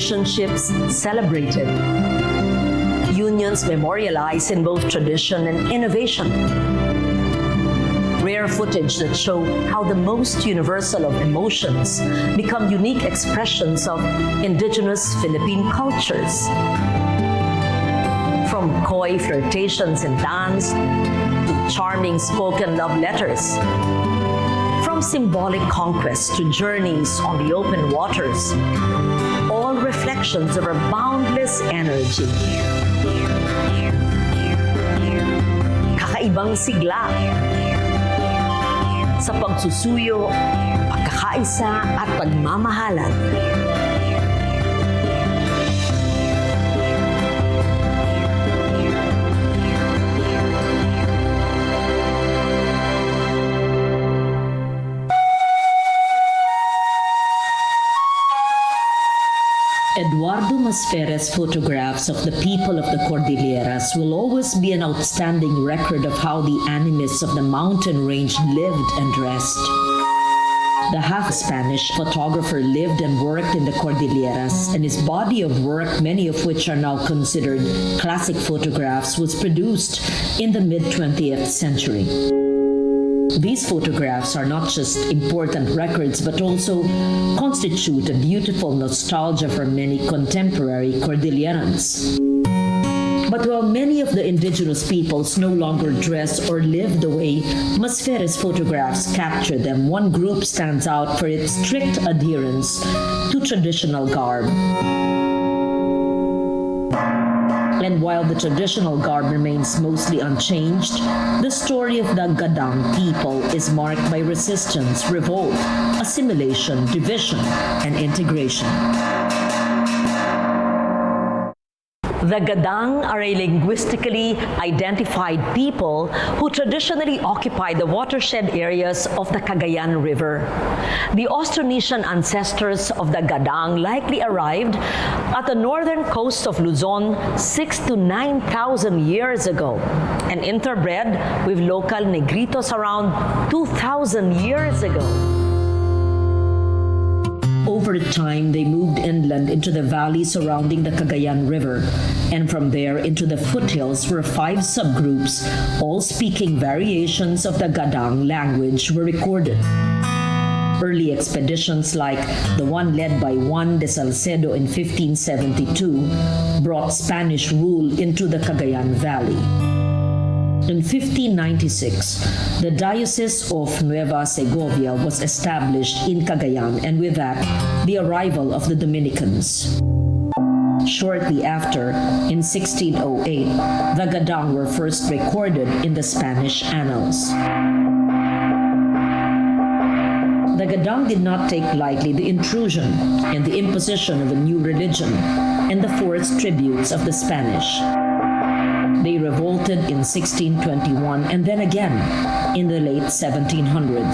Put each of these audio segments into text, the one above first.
relationships celebrated. Unions memorialized in both tradition and innovation. Rare footage that show how the most universal of emotions become unique expressions of indigenous Philippine cultures. From coy flirtations and dance to charming spoken love letters. From symbolic conquest to journeys on the open waters, all reflections of our boundless energy. Kakaibang sigla sa pagsusuyo, pagkakaisa at pagmamahalan. Eduardo Masferes' photographs of the people of the Cordilleras will always be an outstanding record of how the animists of the mountain range lived and dressed. The half-Spanish photographer lived and worked in the Cordilleras, and his body of work, many of which are now considered classic photographs, was produced in the mid-20th century. These photographs are not just important records but also constitute a beautiful nostalgia for many contemporary Cordillerans. But while many of the indigenous peoples no longer dress or live the way Masferes' photographs capture them, one group stands out for its strict adherence to traditional garb. And while the traditional garb remains mostly unchanged, the story of the Gadang people is marked by resistance, revolt, assimilation, division, and integration. The Gadang are a linguistically identified people who traditionally occupy the watershed areas of the Cagayan River. The Austronesian ancestors of the Gadang likely arrived at the northern coast of Luzon 6,000 to 9,000 years ago and interbred with local Negritos around 2,000 years ago. Over time, they moved inland into the valley surrounding the Cagayan River, and from there into the foothills where 5 subgroups, all speaking variations of the Gadang language, were recorded. Early expeditions like the one led by Juan de Salcedo in 1572 brought Spanish rule into the Cagayan Valley. In 1596, the Diocese of Nueva Segovia was established in Cagayan, and with that, the arrival of the Dominicans. Shortly after, in 1608, the Gadang were first recorded in the Spanish annals. The Gadang did not take lightly the intrusion and the imposition of a new religion and the forced tributes of the Spanish. They revolted in 1621 and then again in the late 1700s.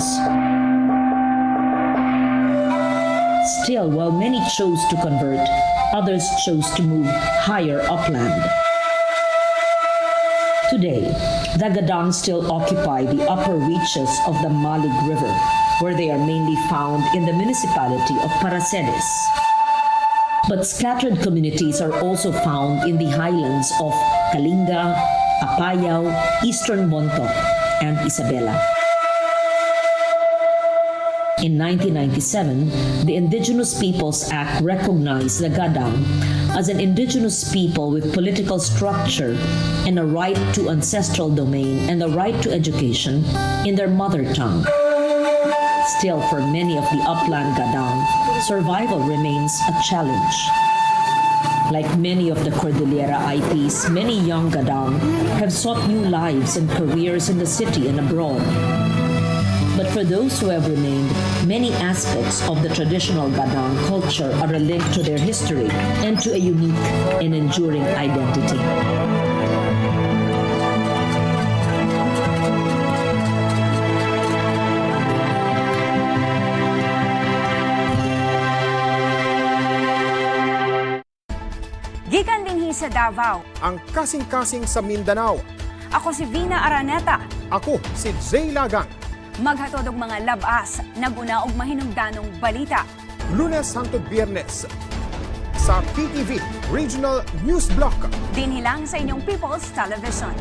Still, while many chose to convert, others chose to move higher upland. Today, the Gadang still occupy the upper reaches of the Malig River, where they are mainly found in the municipality of Paracedes. But scattered communities are also found in the highlands of Kalinga, Apayao, Eastern Bontoc, and Isabela. In 1997, the Indigenous Peoples Act recognized the Gadang as an indigenous people with political structure and a right to ancestral domain and the right to education in their mother tongue. Still, for many of the upland Gadang, survival remains a challenge. Like many of the Cordillera IPs, many young Gadang have sought new lives and careers in the city and abroad. But for those who have remained, many aspects of the traditional Gadang culture are a link to their history and to a unique and enduring identity. Gikan dinhi sa Davao. Ang kasing-kasing sa Mindanao. Ako si Vina Araneta. Ako si Zay Lagang. Maghatod og mga labas, naguna og mahinungdanong balita. Lunes hangtod Biyernes, sa PTV Regional News Block. Dinhilang sa inyong People's Television.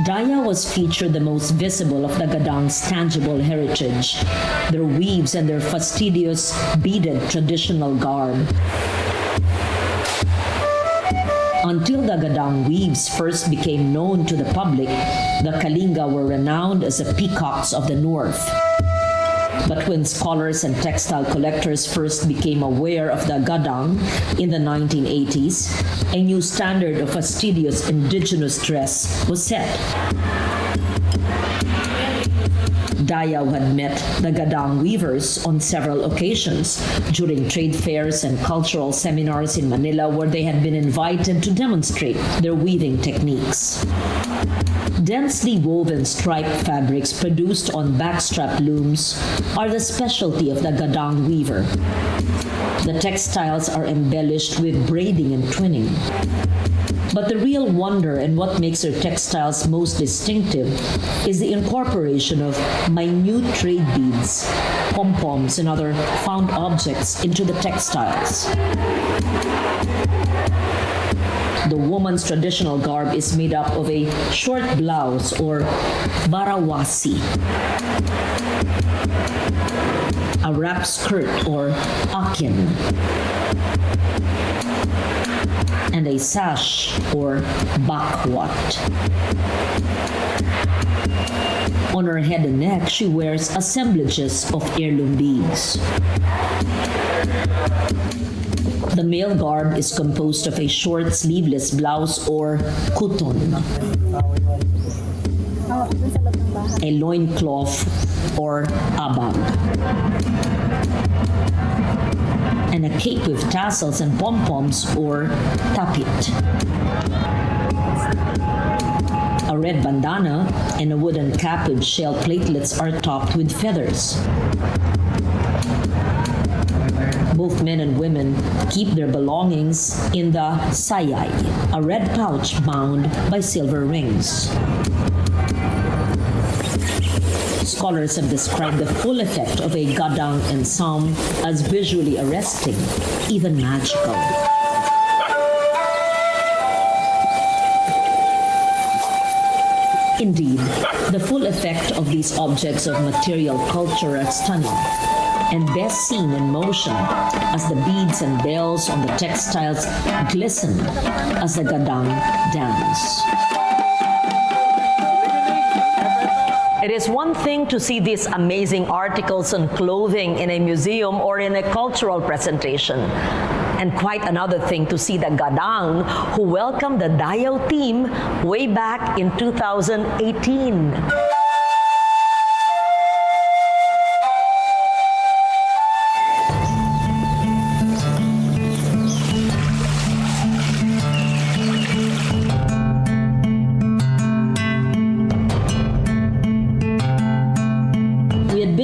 Dayaw was featured the most visible of the Gadang's tangible heritage, their weaves and their fastidious, beaded traditional garb. Until the Gadang weaves first became known to the public, the Kalinga were renowned as the peacocks of the north. But when scholars and textile collectors first became aware of the Gadang in the 1980s, a new standard of fastidious indigenous dress was set. Dayaw had met the Gadang weavers on several occasions during trade fairs and cultural seminars in Manila, where they had been invited to demonstrate their weaving techniques. Densely woven striped fabrics produced on backstrap looms are the specialty of the Gadang weaver. The textiles are embellished with braiding and twinning. But the real wonder and what makes their textiles most distinctive is the incorporation of minute trade beads, pom-poms, and other found objects into the textiles. The woman's traditional garb is made up of a short blouse or barawasi, a wrap skirt or akin, and a sash or bakwat. On her head and neck, she wears assemblages of heirloom beads. The male garb is composed of a short sleeveless blouse or kuton, a loincloth or abag, and a cape with tassels and pom-poms or tapit. A red bandana and a wooden cap with shell platelets are topped with feathers. Both men and women keep their belongings in the sayay, a red pouch bound by silver rings. Scholars have described the full effect of a Gadang ensemble as visually arresting, even magical. Indeed, the full effect of these objects of material culture are stunning, and best seen in motion as the beads and bells on the textiles glisten as the Gadang dance. It is one thing to see these amazing articles on clothing in a museum or in a cultural presentation, and quite another thing to see the Gadang who welcomed the Dayaw team way back in 2018.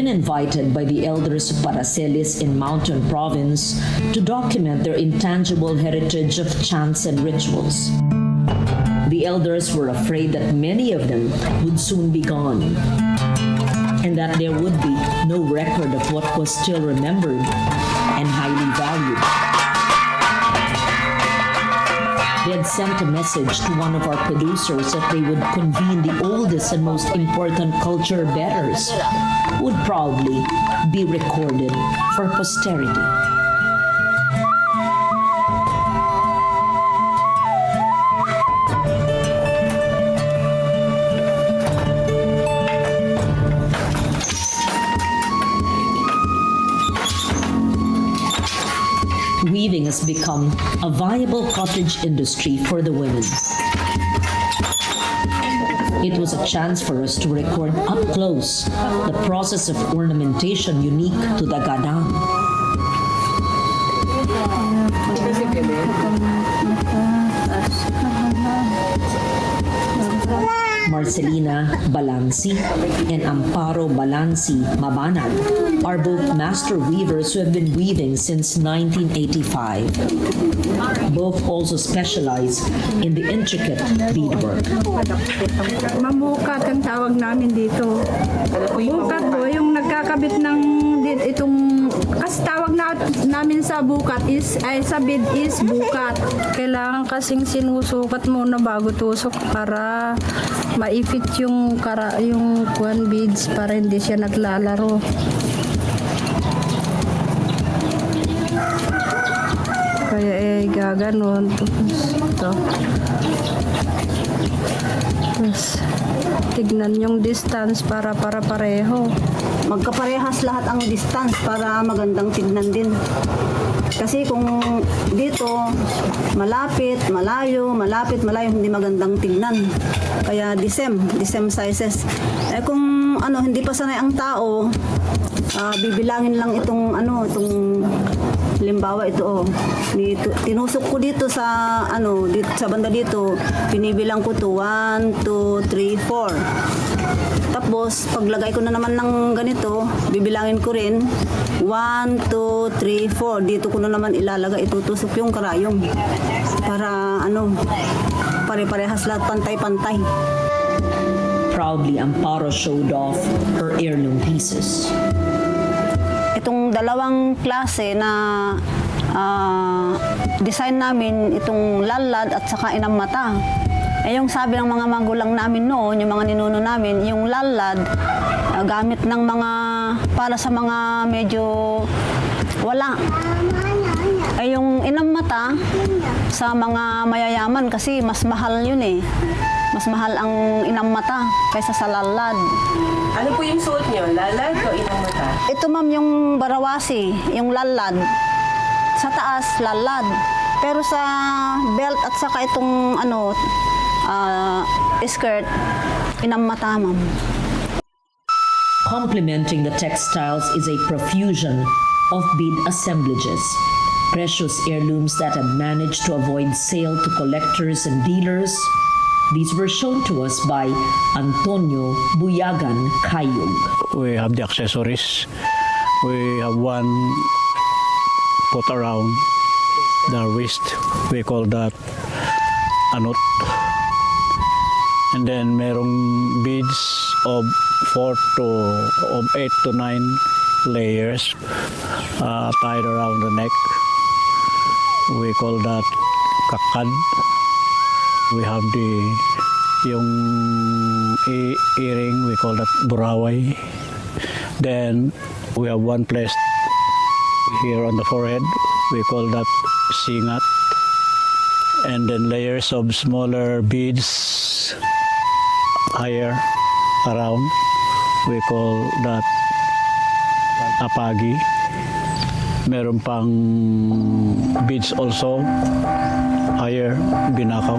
Invited by the elders of Paracelis in Mountain Province to document their intangible heritage of chants and rituals. The elders were afraid that many of them would soon be gone, and that there would be no record of what was still remembered and highly valued. They had sent a message to one of our producers that they would convene the oldest and most important culture bearers, would probably be recorded for posterity. Weaving has become a viable cottage industry for the women. It was a chance for us to record up close the process of ornamentation unique to the Gadang. Marcelina Balansi and Amparo Balansi Mabanag are both master weavers who have been weaving since 1985. Both also specialize in the intricate beadwork. Mabukat ang tawag namin dito. Bukat po, yung nagkakabit ng itong, kasi tawag namin sa bukat is, sa bead is bukat. Kailangan kasing sinusukat muna bago tusok para maipit yung beads para hindi siya naglalaro. Kaya gaganon. Ito. Tapos, tignan yung distance para pareho. Magkaparehas lahat ang distance para magandang tignan din. Kasi kung dito, malapit, malayo, hindi magandang tignan. Kaya the same sizes. Kung hindi pa sanay ang tao, bibilangin lang itong halimbawa ito tinusok ko dito sa dito sa banda dito, binibilang ko to 1 2 3 4. Tapos paglagay ko na naman ng ganito, bibilangin ko rin 1 2 3 4. Dito ko na naman ilalagay, itutusok yung karayom para pare-parehas lahat, pantay-pantay. Proudly, Amparo showed off her heirloom pieces. Itong dalawang klase na design namin, itong lalad at saka inang mata. Yung sabi ng mga magulang namin noon, yung mga ninuno namin, yung lalad, gamit ng para sa mga medyo wala. Yung inang mata, sa mga mayayaman kasi mas mahal yun eh. Mas mahal ang inang mata kaysa sa lalad. Ano po yung suot niyo? Lalad o inang mata? Ito ma'am yung barawasi, yung lalad. Sa taas, lalad. Pero sa belt at saka itong skirt, inang mata ma'am. Complementing the textiles is a profusion of bead assemblages, precious heirlooms that have managed to avoid sale to collectors and dealers. These were shown to us by Antonio Buyagan Kayug. We have the accessories. We have one put around the wrist. We call that anot. And then merong beads of 8 to 9 layers tied around the neck. We call that kakad. We have yung earring, we call that buraway. Then we have one placed here on the forehead, we call that singat. And then layers of smaller beads higher around, we call that apagi. Meron pang beads also higher, binakaw.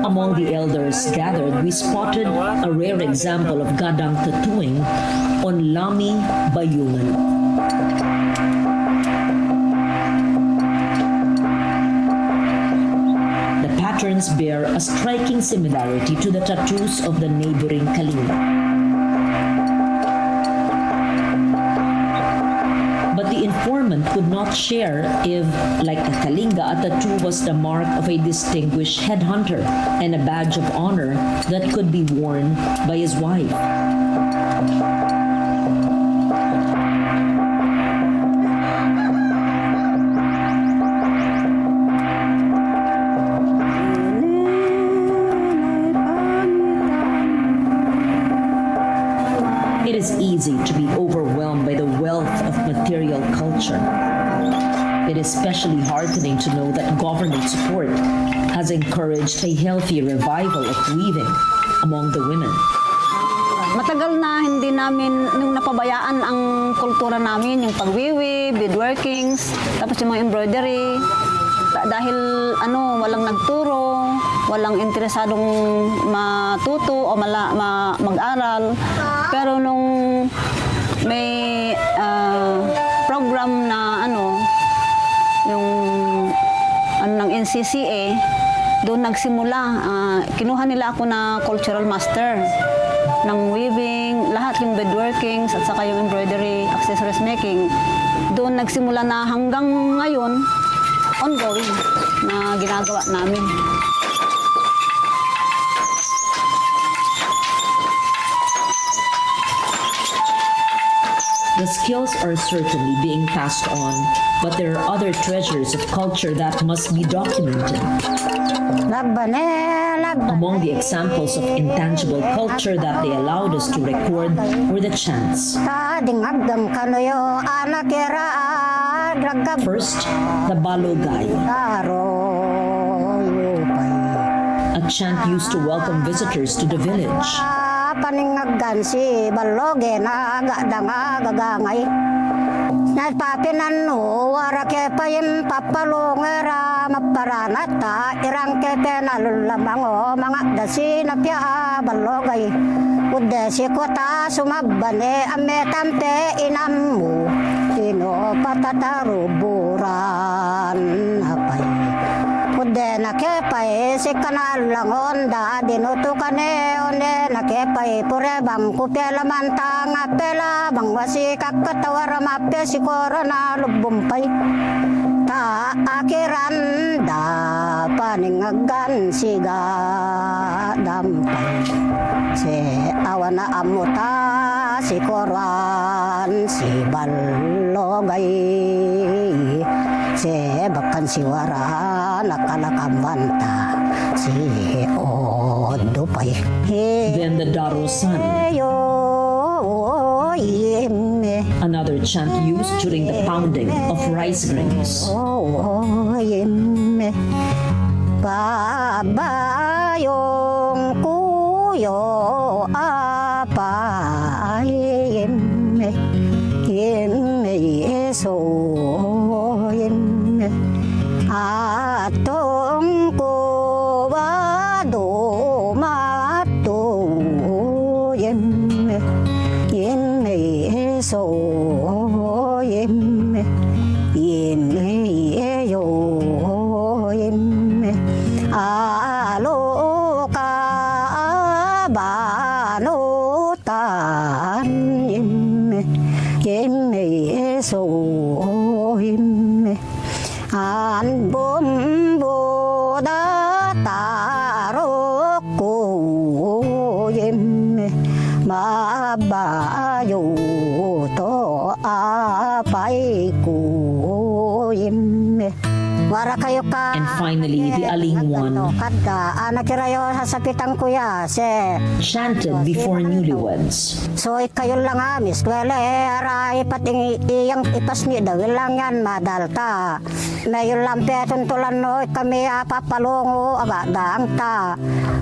Among the elders gathered, we spotted a rare example of gadang tattooing on Lami Bayungan. The patterns bear a striking similarity to the tattoos of the neighboring Kalinga. But the informant could not share if, like the Kalinga, a tattoo was the mark of a distinguished headhunter and a badge of honor that could be worn by his wife. It is easy to be overwhelmed by the wealth of material culture. It is especially heartening to know that government support has encouraged a healthy revival of weaving among the women. Matagal na hindi namin nung napabayaan ang kultura namin, yung pagwiwi, beadworkings, tapos yung mga embroidery. dahil walang nagturo, walang interesadong matuto o mag-aral. Pero nung may program na yung ng NCCA, doon nagsimula. Kinuha nila ako na cultural master ng weaving, lahat yung beadworkings at saka yung embroidery, accessories making. Doon nagsimula na hanggang ngayon, ongoing na ginagawa namin. The skills are certainly being passed on, but there are other treasures of culture that must be documented. Among the examples of intangible culture that they allowed us to record were the chants. First, the balogay, a chant used to welcome visitors to the village. Paningaggan si baloge na gagangay napapinan no wara ke payim papalongera maparanata irang ke penalulamang mga dasi na pia balogay udde si kota sumabane ame tampe inamu tino patataruburan apay udde na ke pay si kanalangon da dinuto kane onde na ke pay pure bang kupela mantang apela bang wasi kakatawara mape si korona lubumpay ta akiran da paningagan siga dampay si awana amuta si koran si balogay si bakan si wara nakalakamanta si odupay. Then the darosan, another chant used during the pounding of rice grains. Babayong kuyo apay so atong kubado mato so alo ka banutan so an bumbu da tarok ko mabayo to apay ko wara kayo ka. And finally, the alingwan, nakirayo sa sapitang kuya se chanted before newlyweds. so kayo lang miss kwele aray pating iyang ipas ni daw lang yan madalta mayon lampe tuntulan no kami papalongo aga daang ta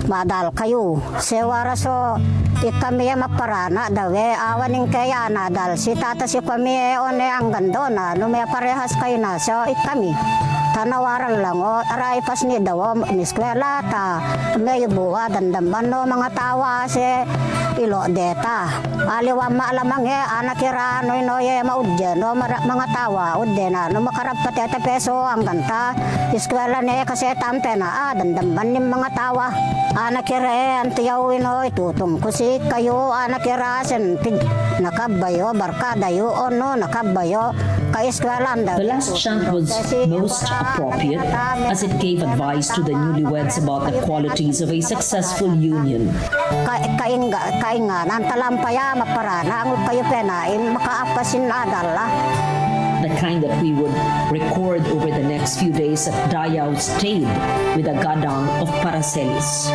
madal kayo se wara so kami maparana dawe awaning kaya nadal si tata si kami one ang gando na no may parehas kayo na so kami tanawaran lang aray pas ni daw miskwela ta may buwa dandamban no mga tawa si ilo deta aliwa maalamang anakira noy maudya no mga tawa udde na no makarap patete peso ang ganta iskwela ne kasi tampe na dandamban ni mga tawa anakira antiyawin no itutung kusi kayo anakira sen nakabayo barkada yo ono nakabayo The last chant was most appropriate as it gave advice to the newlyweds about the qualities of a successful union. Kainga nantalampaya maparana ang kayo penain makaapasin adala. The kind that we would record over the next few days at Dayaw stayed with a gadang of Paracelis.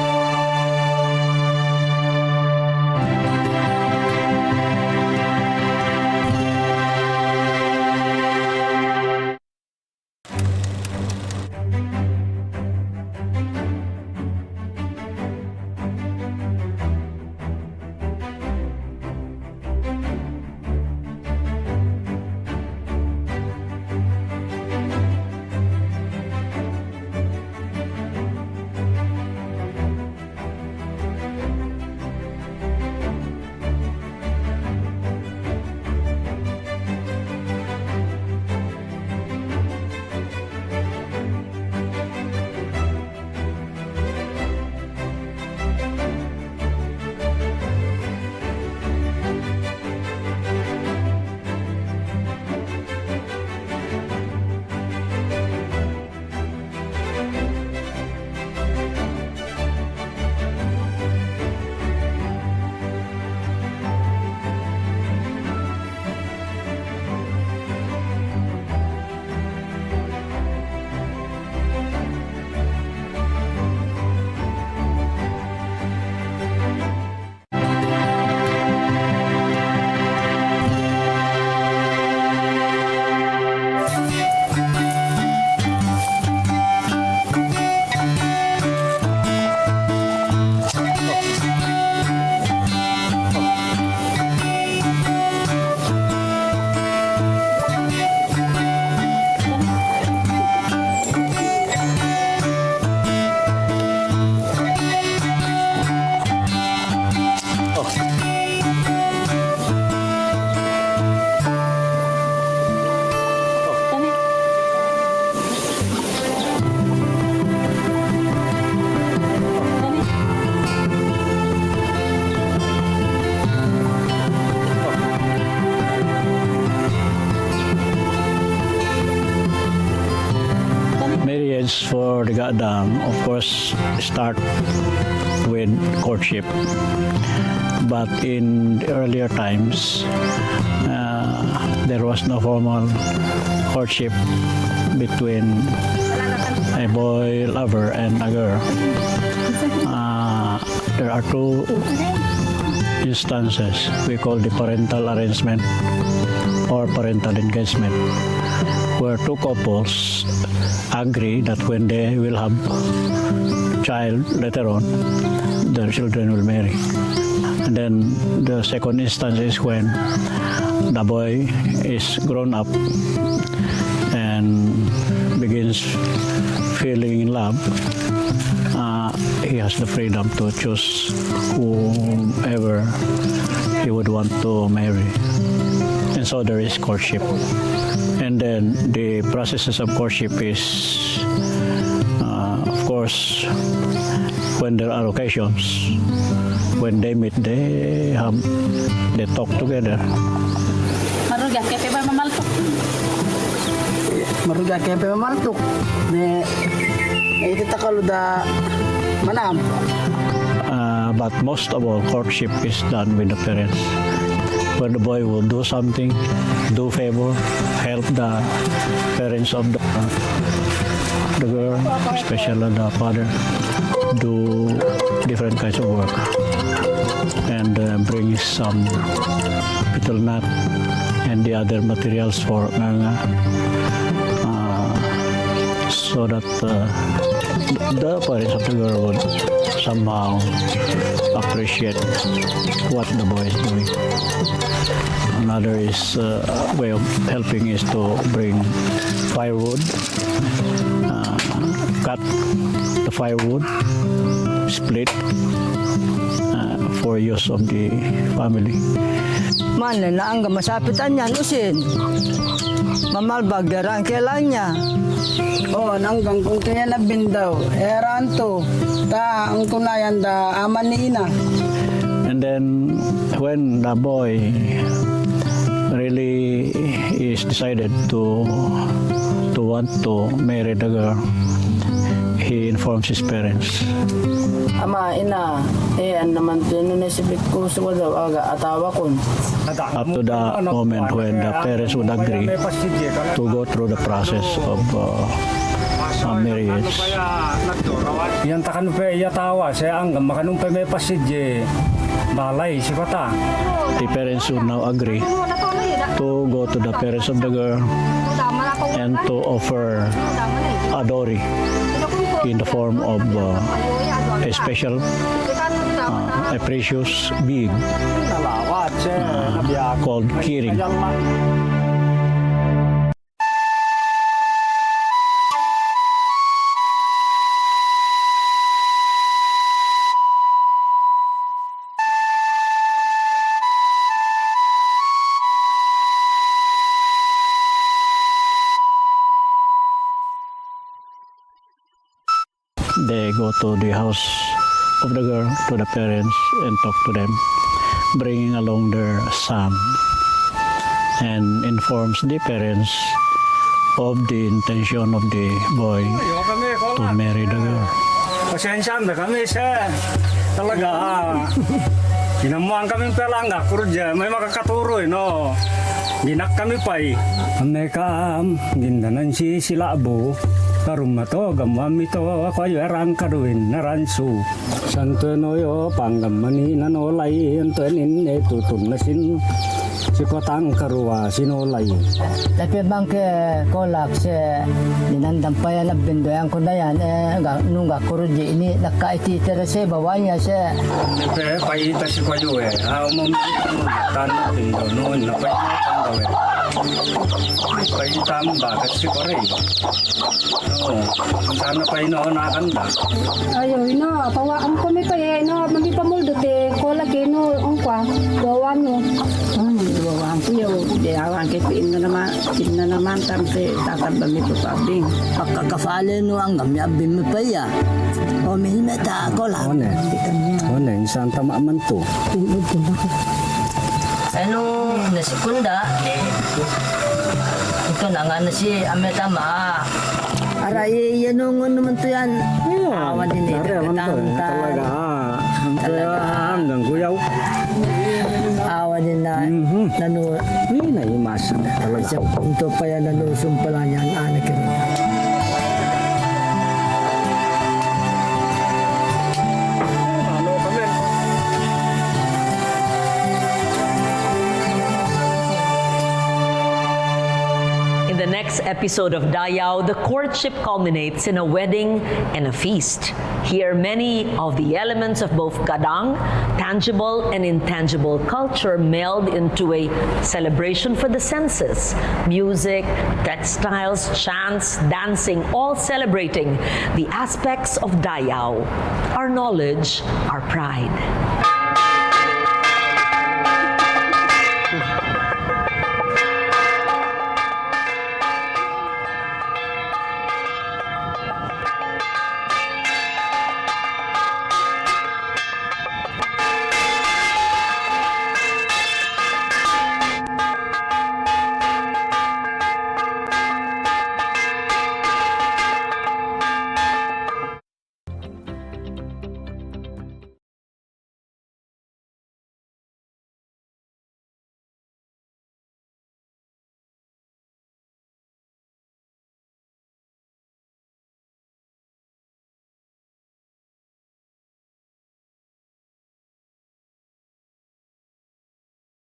of course, start with courtship. But in the earlier times, there was no formal courtship between a boy lover and a girl. There are two instances we call the parental arrangement or parental engagement, where two couples agree that when they will have child later on, their children will marry. And then the second instance is when the boy is grown up and begins feeling in love. He has the freedom to choose whomever he would want to marry. And so there is courtship. And then the processes of courtship is, of course, when there are occasions, when they meet, they talk together. Maruga kepe mamaltok. Ne iti takaluda manam. But most of all, courtship is done with the parents. When the boy will do something, do favor, help the parents of the girl, especially the father, do different kinds of work and bring some betel nut and the other materials for nganga, so that the parents of the girl would somehow appreciate what the boy is doing. Another way of helping is to bring firewood, cut the firewood, split for use of the family. Man na ang masapitan niyan usin. Mamalbag darang kailan niya. Oh, nanggang kung kaya labindaw, eran to, ta ang tunayan da aman ni ina. And then when the boy really is decided to want to marry the girl, he informs his parents. Ama, ina, an naman tinunasibit ko sa wadaw aga atawa kon. Up to the moment when the parents would agree to go through the process of marriage. Yan takan pa yatawa saya ang makanung pa may pasidje balay si kota. The parents would now agree to go to the parents of the girl and to offer a dowry in the form of a special, a precious being called kiring. They go to the house of the girl, to the parents, and talk to them, bringing along their son, and informs the parents of the intention of the boy to marry the girl. Pasensya na kami sa talaga. Ginamuhan kaming pelangga kurja, may makakaturo no. Ginak kami pay. Ameka gindanan si silabo. Karuma to gamami to ako yarang karuin naransu. Santo noyo panggamani nanolay antuanin tutun nasin si kotang karuwa sinolay. Tapi bangke kolak se ninandampaya na bindoyan ko na yan nunga kuruje ini nakaiti terase bawanya se. Pe paita si kayo mo tanong bindo noon na paita paita mo bakit si Korea. Sana pa nakanda. Ayaw, pawaan ko may paye, mami pamuldo te, kola kino, ongkwa, gawan no. Gawan ko yaw, diyawan kay piin na naman tamte, tatabang ito pabing. Pagkakafali no ang gamyabin mo pa ya. O minimeta ako lang. One, isang tamaman to. Ano, nasikunda, ito na nga na si Ametama. Aray, yan naman to yan. Awan din ito. Talaga. Hanggang kuyaw. Awan din na. Nanu. Hindi na yung masa. Talaga. Ito pa yan nanusong pala niyan. Anak ka rin. In the next episode of Dayaw, the courtship culminates in a wedding and a feast. Here, many of the elements of both Gadang, tangible and intangible culture meld into a celebration for the senses. Music, textiles, chants, dancing, all celebrating the aspects of Dayaw, our knowledge, our pride.